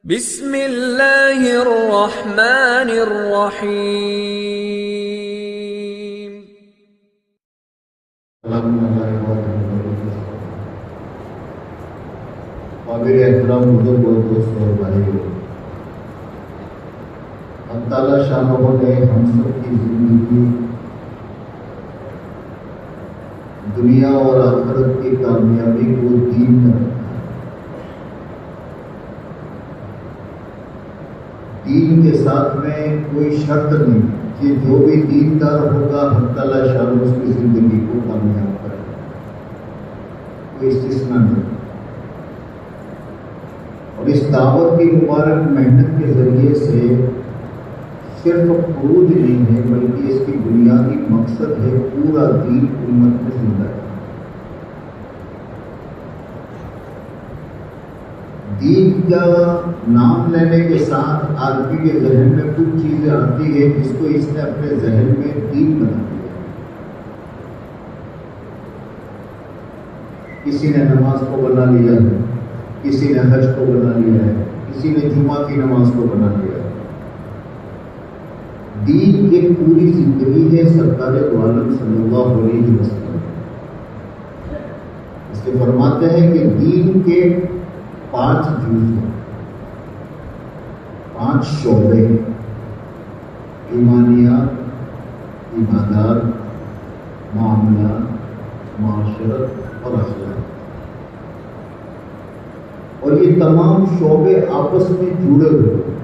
بسم اللہ الرحمن الرحیم۔ قابل احترام بزرگ اور دوستوں اور بھائیوں، اللہ تعالیٰ شاہ نے ہم سب کی زندگی دنیا اور آخرت کی کامیابی کو دین میں رکھا ہے۔ دین کے ساتھ میں کوئی شرط نہیں کہ جو بھی دیندار ہوگا اللہ تعالیٰ شاہ اس کی زندگی کو کامیاب کرے گا، کوئی استثناء نہیں۔ اور اس دعوت کی مبارک محنت کے ذریعے سے صرف خروج نہیں ہے بلکہ اس کی بنیادی مقصد ہے پورا دین امت میں زندہ ہے۔ دین کا نام لینے کے ساتھ آدمی کے ذہن میں کچھ چیزیں آتی ہیں جس کو اس نے اپنے ذہن میں دین بنا دیا۔ کسی نے نماز کو بنا لیا ہے، کسی نے حج کو بنا لیا ہے، کسی نے جمعہ کی نماز کو بنا لیا ہے۔ دین ایک پوری زندگی ہے سرکار دو عالم صلی اللہ علیہ وسلم۔ اس کے فرماتے ہیں کہ دین کے 5 جز ہیں، 5 شعبے: ایمانیات، عبادات، معاملات، معاشرت اور اخلاق۔ اور یہ تمام شعبے آپس میں جڑے ہوئے ہیں۔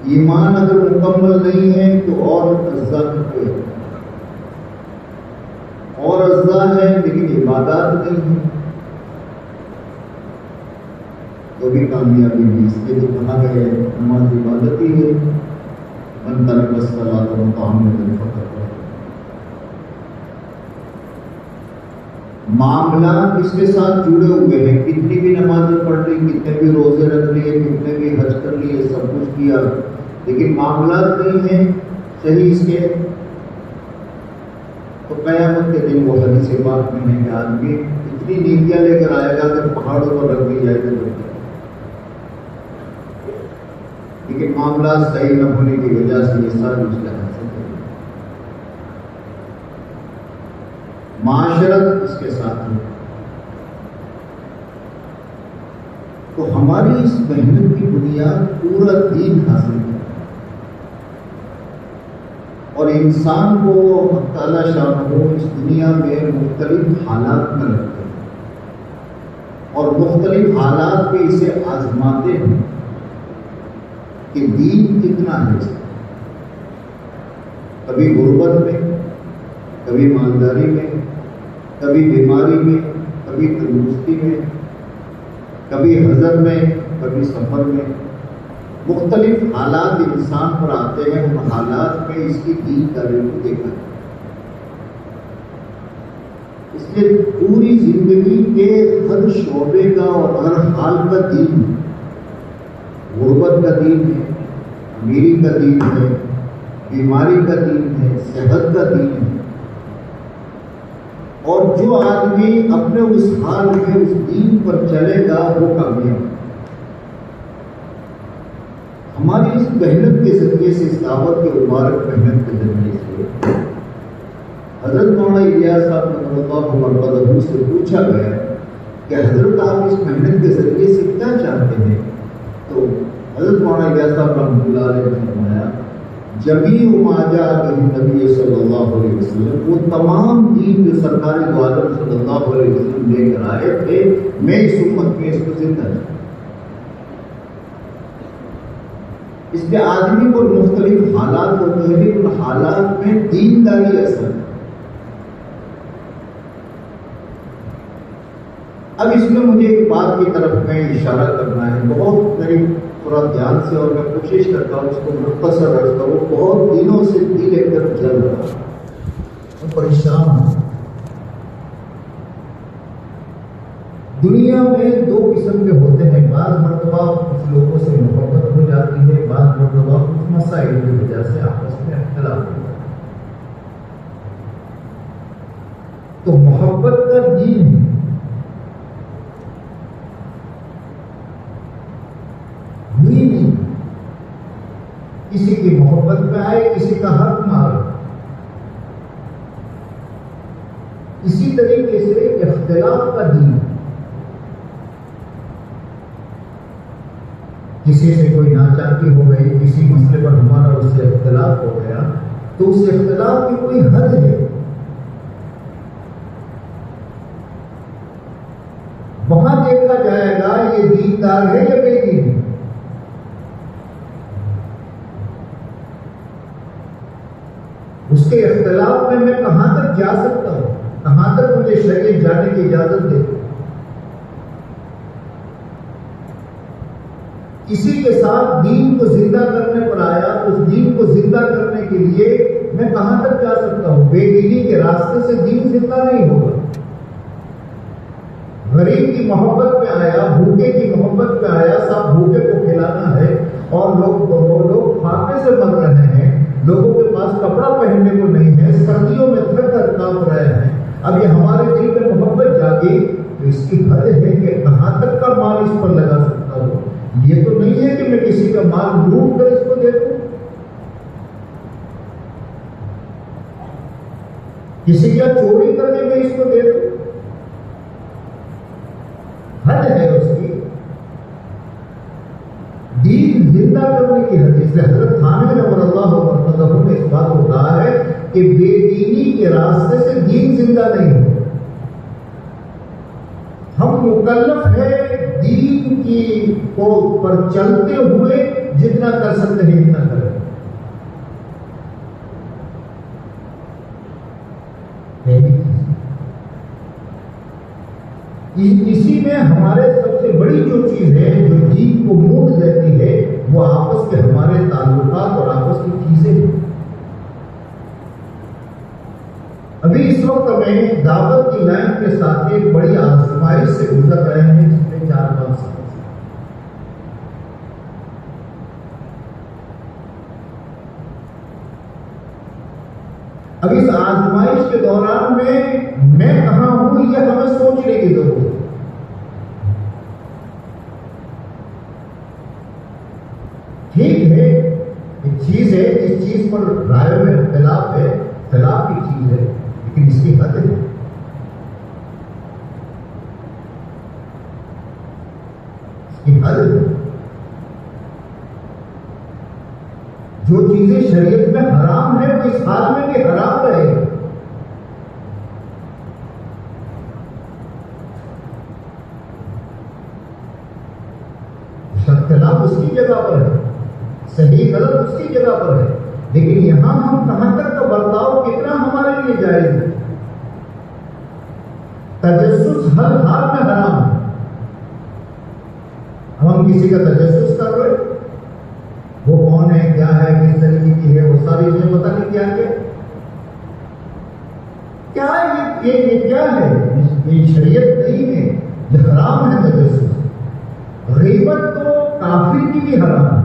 ایمان اگر مکمل نہیں ہے تو اور اجزاء میں اور اجزاء ہے لیکن عبادات نہیں ہے تو بھی کامیابی نہیں۔ اس لیے تو کہا گیا ہے نماز عبادت ہی ہے، من ترک الصلاۃ متعمدا فقد کفر۔ معاملات اس کے ساتھ جڑے ہوئے ہیں، کتنی بھی نمازیں پڑھ لی، کتنے بھی روزے رکھ لیے، کتنے بھی حج کر لیے، سب کچھ کیا لیکن معاملات نہیں ہیں صحیح اس کے، تو قیامت کے دن وہ حدیث پاک میں ہے کہ آدمی اتنی نیکیاں لے کر آئے گا کہ پہاڑوں پر رکھ دی جائے گا، لیکن معاملات صحیح نہ ہونے کی وجہ سے یہ ساری اس کا حاصل ہے۔ معاشرت اس کے ساتھ ہے۔ تو ہماری اس محنت کی بنیاد پورا دین حاصل ہے، اور انسان کو اللہ تعالیٰ شاہ اس دنیا میں مختلف حالات میں رکھتے ہیں اور مختلف حالات پہ اسے آزماتے ہیں کہ دین کتنا ہے۔ کبھی غربت میں، کبھی مالداری میں، کبھی بیماری میں، کبھی تندرستی میں، کبھی حضر میں، کبھی سفر میں، مختلف حالات انسان پر آتے ہیں۔ ان حالات میں اس کی دین داری کو دیکھا ہے۔ اس لیے پوری زندگی کے ہر شعبے کا اور ہر حال کا دین ہے۔ غربت کا دین ہے، امیری کا دین ہے، بیماری کا دین ہے، صحت کا دین ہے۔ اور جو آدمی اپنے اس حال میں اس دین پر چلے گا وہ کامیاب۔ ہماری اس محنت کے ذریعے سے، اس دعوت کے مبارک محنت کے ذریعے سے حضرت مولانا الیاس صاحب نور اللہ مرقدہ سے پوچھا گیا کہ حضرت آپ اس محنت کے ذریعے سے کیا چاہتے ہیں؟ تو حضرت مولانا الیاس صاحب رحمۃ اللہ علیہ نے فرمایا جمیع ما جاء به النبی صلی اللہ علیہ وسلم، وہ تمام دین جو سرکار دو عالم صلی اللہ علیہ وسلم لے کر آئے تھے، میں اس امت میں اس کو زندہ رکھوں۔ اس پہ آدمی کو مختلف حالات ہوتے ہیں لیکن ان حالات میں دینداری اثر ہے۔ اب اس میں مجھے ایک بات کی طرف میں اشارہ کرنا ہے، بہت قریب تھوڑا دھیان سے، اور میں کوشش کرتا ہوں اس کو مختصر رکھ کروں۔ بہت دنوں سے دل ایک طرف جل رہا ہوں، پریشان ہوں۔ دنیا میں 2 قسم کے ہوتے ہیں، بعض مرتبہ کچھ لوگوں سے محبت ہو جاتی ہے، بعض مرتبہ کچھ مسائل کی وجہ سے آپس میں اختلاف ہو جاتا ہے۔ تو محبت کا دین ہوئی نہیں. کسی کی محبت میں آئے, کسی کا حق مارے. اسی طریقے سے اختلاف کا دین. کسی سے کوئی ناچاکی ہو گئی, کسی مسئلے پر ہمارا اس سے اختلاف ہو گیا, تو اس اختلاف کی کوئی حد ہے. وہاں دیکھا جائے گا یہ دیندار ہے یا بے دین ہے. اس کے اختلاف میں کہاں تک جا سکتا ہوں, کہاں تک مجھے شریعت جانے کی اجازت دے. کسی کے ساتھ دین کو زندہ کرنے پر آیا, اس دین کو زندہ کرنے کے لیے میں کہاں تک جا سکتا ہوں. بے دینی کے راستے سے دین زندہ نہیں ہوگا. غریب کی محبت میں آیا, بھوکے کی محبت میں آیا, سب بھوکے کو کھلانا ہے, اور وہ لوگ پھاقے سے مر رہے ہیں, لوگوں کے پاس کپڑا پہننے کو نہیں ہے, سردیوں میں تھک کر کانپ رہے ہیں. اب یہ ہمارے دل میں محبت جاگی تو اس کی حد ہے کہ کہاں تک کا مال اس پر لگا سکتا ہوں. یہ تو نہیں ہے کہ میں کسی کا مال لوٹ کر اس کو دے دوں, کسی کا چوری کر کے میں اس کو دے دوں. حد ہے اس کی. دین زندہ کرنے کی حد. اس لیے حضرت تھانوی رضی اللہ عنہ نے اس بات کو کہا ہے کہ بے دینی کے راستے سے دین زندہ نہیں ہو. ہم مکلف ہے دین کی کو پر چلتے ہوئے جتنا کر سکتے ہیں اتنا کریں. اسی میں ہمارے سب سے بڑی جو چیز ہے جو دین کو موڑ دیتی ہے وہ آپس کے ہمارے تعلقات اور آپس کی چیزیں ہیں. ابھی اس وقت میں دعوت کی لائن کے ساتھ ایک بڑی آزمائش سے گزر رہے ہیں جس میں 4-5 سال. اب اس آزمائش کے دوران میں کہاں ہوں یہ ہمیں سوچنے کی ضرورت ہے. ٹھیک ہے ایک چیز ہے جس چیز پر رائے میں اختلاف ہے, اختلاف کی چیز ہے, لیکن اس کی حد ہے. اس کی حد ہے. جو چیزیں شریعت میں حرام ہے وہ اس حال میں کہ حرام رہے گی. اختلاف اس کی جگہ پر ہے, صحیح غلط اس کی جگہ پر ہے, لیکن یہاں ہم کہاں تک کا برتاؤ کتنا ہمارے لیے جائز ہے. تجسس ہر حال میں حرام ہے. ہم کسی کا تجسس کر رہے, وہ کون ہے, کیا ہے, کس طریقے کی ہے, وہ ساری چیزیں پتہ نہیں کیا کیا یہ کیا ہے. یہ شریعت نہیں ہے, یہ حرام ہے تجسس. غیبت تو کافر کی بھی حرام ہے.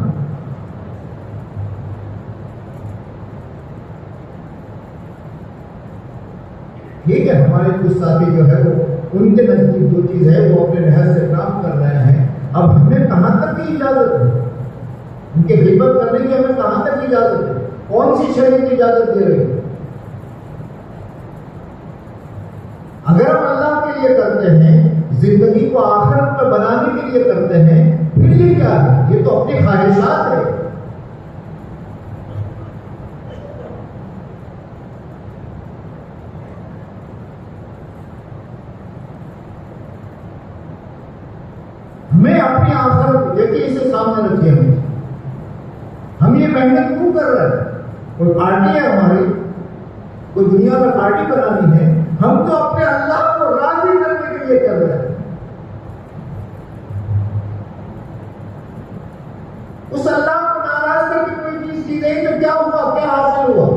ٹھیک ہے ہمارے کچھ ساتھی جو ہے وہ ان کے نزدیک جو چیز ہے وہ اپنے لحاظ سے کام کر رہے ہیں. اب ہمیں کہاں تک کی اجازت ہے ان کے غیبت کرنے کی, ہمیں کہاں تک اجازت ہے, کون سی شریعت اجازت دے رہی ہے. اگر ہم اللہ کے لیے کرتے ہیں, زندگی کو آخرت میں بنانے کے لیے کرتے ہیں, پھر یہ کیا ہے, یہ تو اپنی خواہشات ہے. ہمیں اپنی آخرت دیکھیے اسے سامنے رکھیے. ہم یہ محنت کیوں کر رہے ہیں؟ کوئی پارٹی ہے ہماری, کوئی دنیا میں پارٹی بنانی ہے, ہم تو اپنے اللہ کو راضی کرنے کے لیے کر رہے ہیں. اس اللہ کو ناراض کر کے کوئی چیز کی گئی تو کیا ہوا, کیا حاصل ہوا؟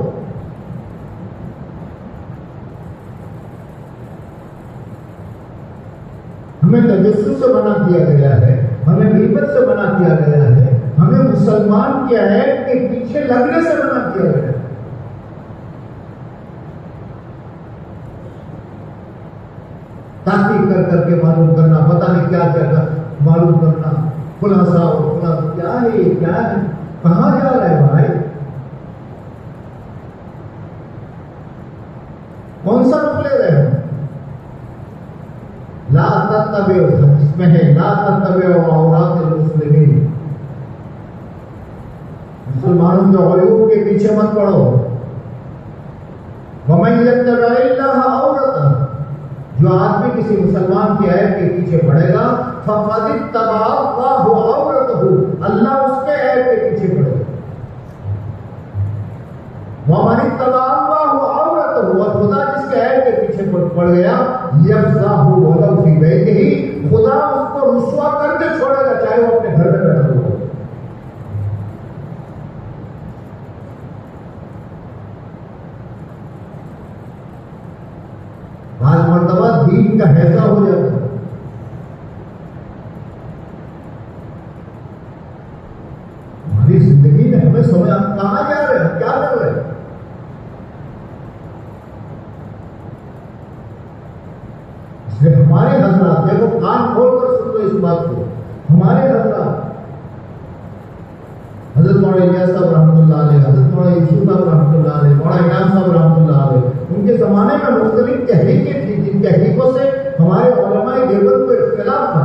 ہمیں تجسس سے منع کیا گیا ہے, ہمیں غیبت سے منع کیا گیا ہے, ہمیں مسلمان کیا ہے کہ پیچھے لگنے سے منع کیا گیا ہے. تحقیق کر کر کے معلوم کرنا, پتہ نہیں کیا کیا معلوم کرنا, خلاصہ اور خلاصہ کیا ہے یہ کیا ہے؟ کہاں جا رہے بھائی؟ کون سا رخ لے رہے ہیں؟ لا تتبعوا، اس میں ہے لا تتبعوا عورات المسلمین، مسلمانوں کے عیوب کے پیچھے مت پڑو. وَمَن يَتَّبِعِ اللَّهَ عَوْرَتَهُ، جو آدمی کسی مسلمان کی عیب کے پیچھے پڑے گا فَقَدِ اتَّبَعَ اللَّهُ عَوْرَتَهُ، اللہ اس کے عیب کے پیچھے پڑے گا. وَمَنِ اتَّبَعَ اللَّهُ عَوْرَتَهُ، اور خدا جس کے عیب کے پیچھے پڑ گیا يَفْزَعُهُ وَلَوْ فِي بَيْتِهِ، خدا اس کو رسوا کر کے چھوڑے گا چاہے وہ اپنے گھر میں بیٹھا ہو. بعض مرتبہ دین کا حیضہ ہو جاتا ہے. ہماری زندگی میں ہمیں سمجھ کہاں جا رہے ہیں، کیا کر رہے ہیں. اس لیے ہمارے حضرات، دیکھو کان کھول کر سن لو اس بات کو، ہمارے حضرات حضرت مولانا الیاس صاحب رحمۃ اللہ علیہ، حضرت مولانا یوسف صاحب رحمۃ اللہ علیہ، مولانا انعام صاحب رحمۃ اللہ علیہ، ان کے زمانے میں مختلف تحریکیں تھیں جن تحریکوں سے ہمارے علماء دیوبند کو اختلاف تھا.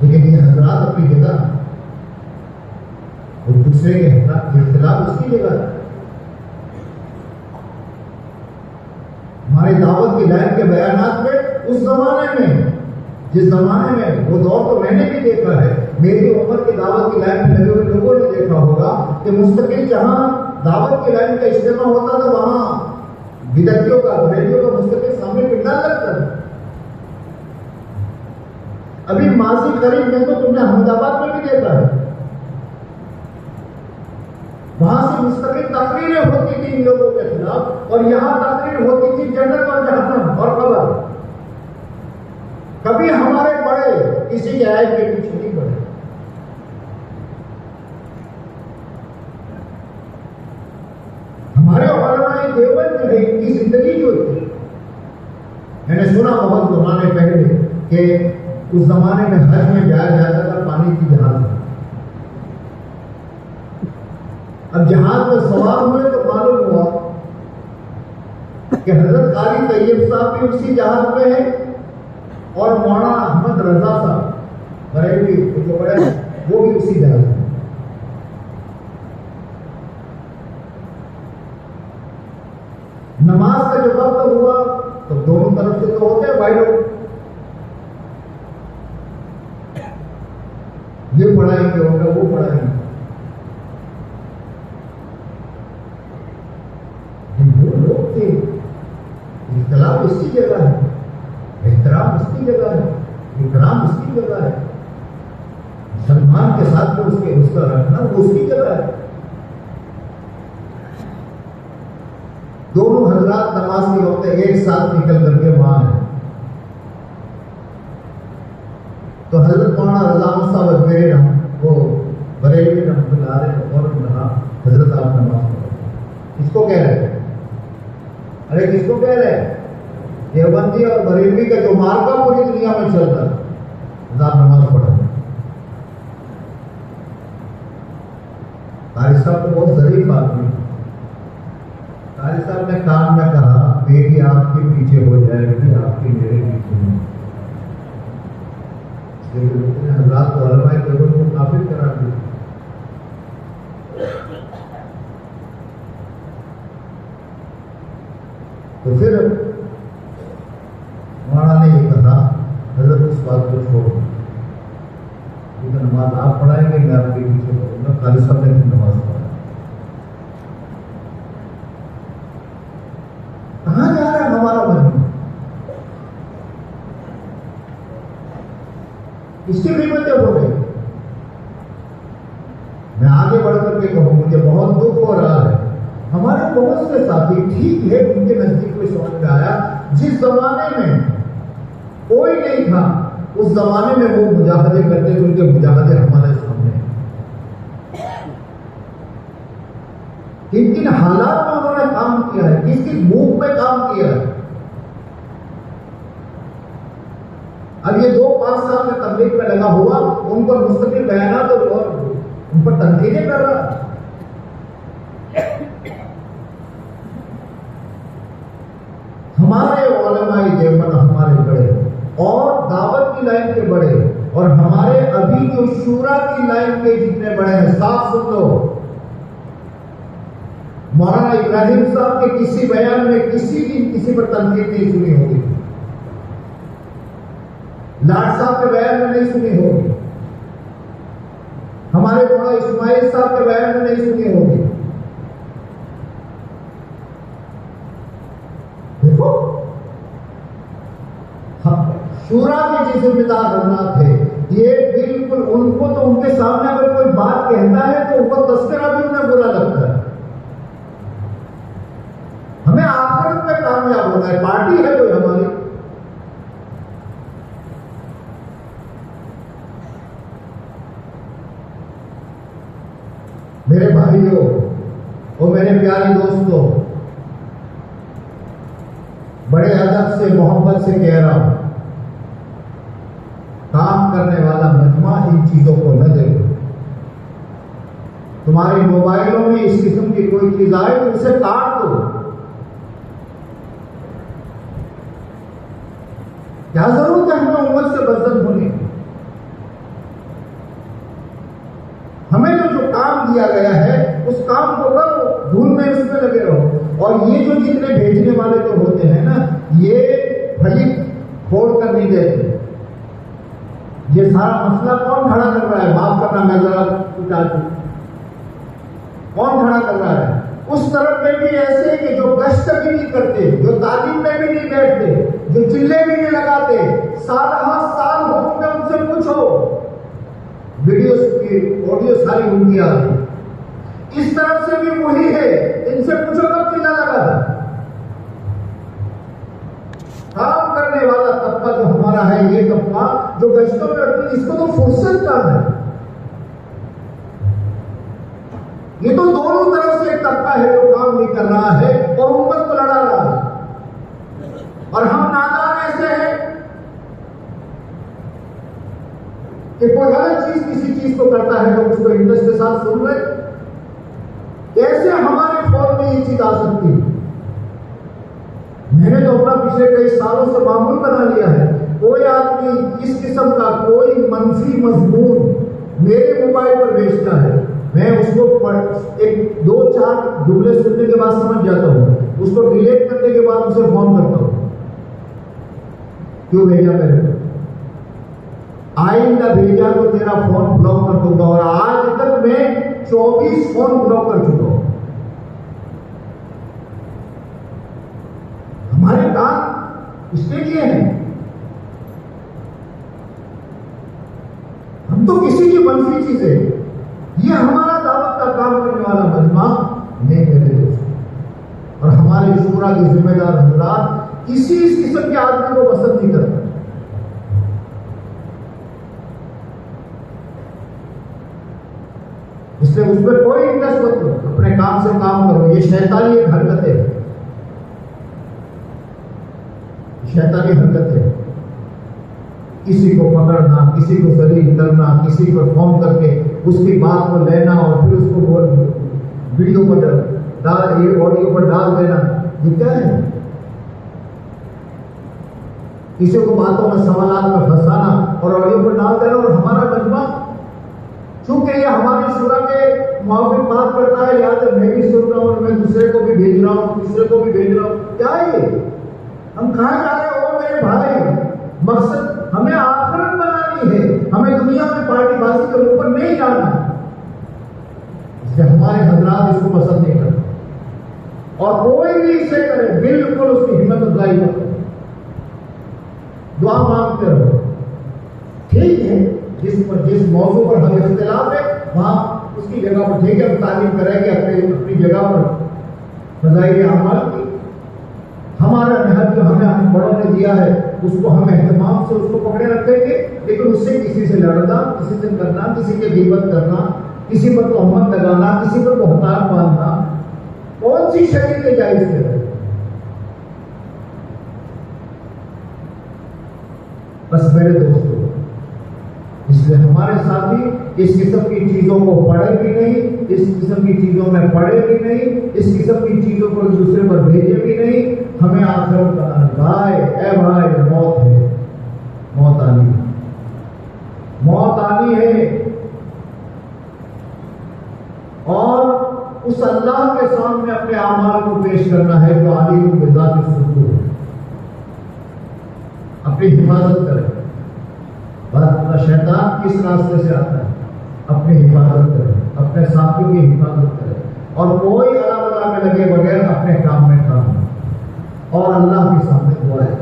لیکن یہ حضرات اپنی جگہ اور دوسرے کے اختلاف اس کی جگہ ہے. ہمارے دعوت کی لائن کے بیانات میں اس زمانے میں، جس زمانے میں وہ دور تو میں نے بھی دیکھا ہے، میری عمر کی دعوت کی لائن میں لگے ہوئے لوگوں نے دیکھا ہوگا کہ مستقل جہاں دعوت کی لائن کا اجتماع ہوتا تھا وہاں بدعتیوں کا، بریلیوں کا مستقل سامنے پنڈال لگتا تھا. ابھی ماضی قریب میں تو تم نے احمد آباد میں بھی دیکھا ہے، وہاں سے مستقل تقریریں ہوتی تھی ان لوگوں کے خلاف، اور یہاں تقریر ہوتی تھی جنت اور جہنم اور قبر. کبھی ہمارے بڑے کسی کے عیب کے پیچھے نہیں پڑے. ہمارے علماء دیوبند جو ہے ان کی زندگی جو تھی، میں نے سنا بہت زمانے پہلے کہ اس زمانے میں حج میں جایا جاتا تھا پانی کی جہاز میں. اب جہاز میں سوار ہوئے تو معلوم ہوا کہ حضرت قاری طیب صاحب بھی اسی جہاز میں ہے اور مولانا احمد رضا صاحب بریلوی جو بڑے ہیں وہ بھی اسی جہاز میں. نماز کا جو وقت ہوا تو دونوں طرف سے تو ہوتے ہیں بھائی لوگ، یہ پڑھائیں گے وہ پڑھائیں گے. وہ لوگ تھے، اختلاف اس کی جگہ ہے، احترام اس کی جگہ ہے، اکرام اس کی جگہ ہے، مسلمان کے ساتھ میں اس کا رکھنا وہ اس کی جگہ ہے. دونوں حضرات نماز کے وقت ایک ساتھ نکل کر کے وہاں ہیں. تو حضرت مولانا رضا احمد صاحب اجمیری وہ بریلوی رحمۃ اللہ علیہ اور کہا حضرت آپ نماز پڑھو. کس کو کہہ رہے ہیں؟ ارے کس کو کہہ رہے ہیں؟ دیوبندی اور بریلوی کا جو مارکا پوری دنیا میں چل رہا ہے، حضرت نماز پڑھو. قاری صاحب تو بہت ظریف آدمی. قاری صاحب نے کان میں کہا بیٹی آپ کے پیچھے ہو جائے گی، آپ کی میرے پیچھے نہیں. حضرات کو علماء دیوبند کو کافر کرا دیا. تو پھر مولانا نے یہ کہا حضرت اس بات کو چھوڑ، کیونکہ نماز آپ پڑھائیں گے میں آپ کے پیچھے پڑھوں گا. قاری صاحب نے پھر نماز پڑھا. کہاں جا رہا ہے ہمارا بہن؟ اس کی قیمت جب ہو گئی. میں آگے بڑھ کر کے کہوں مجھے بہت دکھ ہو رہا ہے. ہمارے بہت سے ساتھی ٹھیک ہے ان کے نزدیک میں سمجھ میں آیا جس زمانے میں کوئی نہیں تھا اس زمانے میں وہ مجاہدے کرتے تھے، ان کے مجاہدے ہمارے سامنے ہیں. کن کن حالات میں انہوں نے کام کیا ہے، کس کس موقع میں کام کیا ہے. اب یہ 2-5 سال میں تبلیغ میں لگا ہوا، ان پر مستقل بیانات اور ان پر تنقیدیں کر رہا۔ ہمارے علماء دیوبند ہمارے بڑے اور دعوت کی لائن کے بڑے، اور ہمارے ابھی جو شورا کی لائن کے جتنے بڑے ہیں، صاف سن لو، مولانا ابراہیم صاحب کے کسی بیان میں کسی دن کسی پر تنقید نہیں سنی ہوگی، لاٹ صاحب کے بیان میں نہیں سنی ہوگی، ہمارے مولانا اسماعیل صاحب کے بیان میں نہیں سنی ہوگی۔ دیکھو شورا کے جو ذمہ دار حضرات تھے، یہ بالکل ان کو تو ان کے سامنے اگر کوئی بات کہتا ہے تو ان کو تذکرہ بھی انہیں برا لگتا ہے۔ ہمیں آخرت میں کامیاب ہونا ہے، پارٹی ہے کوئی ہماری۔ میرے بھائیوں اور میرے پیارے دوستوں، بڑے ادب سے محبت سے کہہ رہا ہوں، کام کرنے والا مجمع ان چیزوں کو نہ دے۔ تمہارے موبائلوں میں اس قسم کی کوئی چیز آئے تو اسے کاٹ دو۔ کیا ضرورت ہے ہمیں امت سے برزن ہونے کی؟ ہمیں جو کام دیا گیا ہے اس کام کو کرو، ڈھونڈنے اس میں لگے رہو۔ اور یہ جو جتنے بھیجنے والے جو ہوتے ہیں نا، یہ پھلی کھوڑ کر نہیں دیتے۔ یہ سارا مسئلہ کون کھڑا کر رہا ہے؟ معاف کرنا میں ذرا اٹھا دوں، کون کھڑا کر رہا ہے؟ اس طرف میں بھی ایسے کہ جو گشت بھی نہیں کرتے، جو تعلیم میں بھی نہیں بیٹھتے، جو چلے بھی نہیں لگاتے، سال سال ہو چکے، ان سے پوچھو، ویڈیوز کی آڈیو ساری ان کی آ گئی۔ اس طرف سے بھی وہی ہے، ان سے پوچھو کب چلا لگا تھا۔ کام کرنے والا طبقہ جو ہمارا ہے، یہ طبقہ جو گشتوں میں رکھتی، اس کو تو فرصت کا ہے۔ یہ تو دونوں طرف سے ایک طبقہ ہے جو کام نہیں کر رہا ہے اور امت کو لڑا رہا ہے، اور ہم نادان ایسے ہیں کہ کوئی غلط چیز کسی چیز کو کرتا ہے تو اس کو انٹرسٹ کے ساتھ سن رہے۔ ایسے ہمارے فون میں یہ چیز آ سکتی ہے۔ میں نے تو اپنا پچھلے کئی سالوں سے معمول بنا لیا ہے، کوئی آدمی اس قسم کا کوئی منفی مضمون میرے موبائل پر بھیجتا ہے، میں اس کو 1-2-4 جملے سننے کے بعد سمجھ جاتا ہوں، اس کو ڈیلیٹ کرنے کے بعد اسے فون کرتا ہوں، کیوں بھیجا میرے کو؟ آئندہ بھیجا تو تیرا فون بلاک کر دوں گا، اور آج تک میں 24 فون بلاک کر چکا ہوں۔ ہمارے کام اس لیے کیے ہیں، ہم تو کسی کی منفی چیزیں، یہ ہمارا دعوت کا کام کرنے والا مجمع نہیں میرے دوست، اور ہمارے شورا کے ذمہ دار حضرات کسی اس قسم کے آدمی کو پسند نہیں کرتے۔ اس لیے اس میں کوئی انٹرسٹ مت لو، اپنے کام سے کام کرو۔ یہ شیطانی ایک حرکت ہے، شیطانی حرکت ہے، کسی کو پکڑنا، کسی کو ذلیل کرنا، کسی کو فون کر کے اس کی بات کو لینا اور پھر اس کو ویڈیو پر آڈیو پر ڈال دینا، یہ کیا ہے؟ کسی کو باتوں میں سوالات میں پھنسانا اور آڈیو پر ڈال دینا۔ اور ہمارا مجمع چونکہ یہ ہماری شورا کے موافق بات کرتا ہے، یہاں تک میں بھی سن رہا ہوں اور میں دوسرے کو بھی بھیج رہا ہوں، دوسرے کو بھی بھیج رہا ہوں، کیا ہے یہ؟ ہم کہاں جا رہے ہو میرے بھائی؟ مقصد ہمیں آخرت بنانی ہے، ہمیں دنیا میں پارٹی بازی کے اوپر نہیں جانا ہے۔ اس لیے ہمارے حضرات اس کو پسند نہیں کرتے، اور کوئی بھی اسے کرے بالکل اس کی ہمت افزائی مت کرو، دعا مانگتے رہو۔ ٹھیک ہے، جس موضوع پر ہمیں اختلاف ہے وہاں اس کی جگہ پر ٹھیک ہے، ہم تعلیم کریں گے اپنی جگہ پر فضائل اعمال کی۔ ہمارا نہج جو ہمیں بڑوں نے دیا ہے اس کو ہم اہتمام سے اس کو پکڑے رکھیں گے، لیکن اس سے کسی سے لڑنا، کسی سے کرنا، کسی کی غیبت کرنا، کسی پر تہمت لگانا، کسی پر بہتان باندھنا، کون سی شریعت کے جائز ہے؟ بس میرے دوستوں، اس لیے ہمارے ساتھی اس قسم کی چیزوں کو پڑھے بھی نہیں، اس قسم کی چیزوں میں پڑھے بھی نہیں، اس قسم کی چیزوں کو دوسرے پر بھیجے بھی نہیں۔ ہمیں آخرت کا بھائی، اے بھائی، موت ہے، موت آنی ہے، موت آنی ہے، اور اس اللہ کے سامنے اپنے اعمال کو پیش کرنا ہے جو عالم بذات الصدور ہے۔ اپنی حفاظت کرے، بس شیطان کس راستے سے آتا ہے؟ اپنی حفاظت کرے، اپنے ساتھیوں کی حفاظت کرے، اور کوئی اللہ تعالیٰ میں لگے بغیر اپنے کام میں کام ہے، اور اللہ کے سامنے دعائیں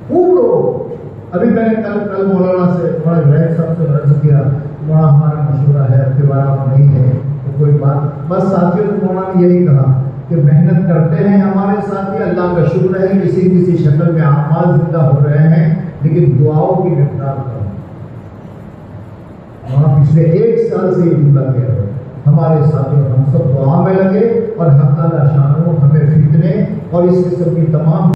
خوب لوگ۔ ابھی میں نے کل مولانا سے، مولانا رحیم صاحب سے عرض کیا، مولانا ہمارا مشورہ ہے، اب کے بارے آپ نہیں ہے تو کوئی بات، بس ساتھیوں سے مولانا نے یہی کہا کہ محنت کرتے ہیں ہمارے ساتھی، اللہ کا شکر ہے کسی شکل میں اعمال زندہ ہو رہے ہیں، لیکن دعاؤں کی مقدار کم۔ وہاں پچھلے 1 سال سے یہ جملہ کہہ رہے ہیں، ہمارے ساتھی ہم سب دعا میں لگے، اور حق تعالیٰ شانہ ہمیں فتنے اور اس قسم کی تمام